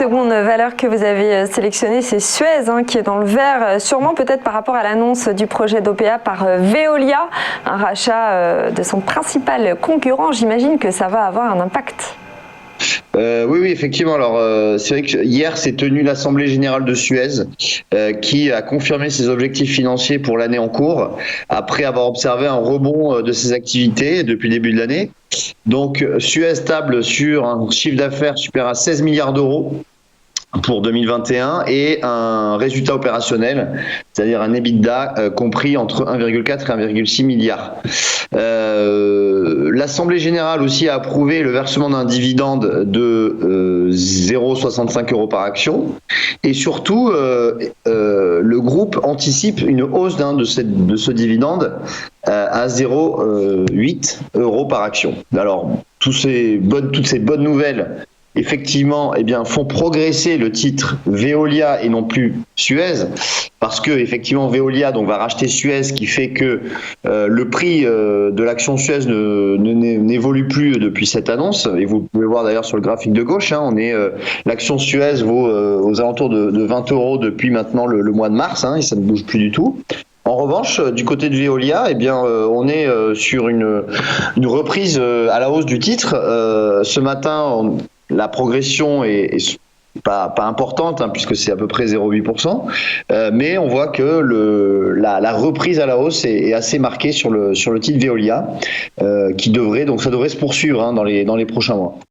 seconde valeur que vous avez sélectionnée, c'est Suez, qui est dans le vert, sûrement peut-être par rapport à l'annonce du projet d'OPA par Veolia, un rachat de son principal concurrent. J'imagine que ça va avoir un impact. Oui, effectivement. Alors, c'est vrai que hier s'est tenue l'Assemblée générale de Suez, qui a confirmé ses objectifs financiers pour l'année en cours, après avoir observé un rebond de ses activités depuis le début de l'année. Donc, Suez table sur un chiffre d'affaires supérieur à 16 milliards d'euros pour 2021 et un résultat opérationnel, c'est-à-dire un EBITDA compris entre 1,4 et 1,6 milliard. L'Assemblée générale aussi a approuvé le versement d'un dividende de 0,65 € par action. Et surtout, le groupe anticipe une hausse de ce dividende à 0,8 € par action. Alors, toutes ces bonnes nouvelles effectivement, font progresser le titre Veolia et non plus Suez, parce que effectivement Veolia va racheter Suez, qui fait que le prix de l'action Suez n'évolue plus depuis cette annonce. Et vous pouvez voir d'ailleurs sur le graphique de gauche, l'action Suez vaut aux alentours de 20 € depuis maintenant le mois de mars, et ça ne bouge plus du tout. En revanche, du côté de Veolia, on est sur une reprise à la hausse du titre. Ce matin, la progression est pas importante, puisque c'est à peu près 0,8%, mais on voit que la reprise à la hausse est assez marquée sur le titre Veolia, ça devrait se poursuivre dans les prochains mois.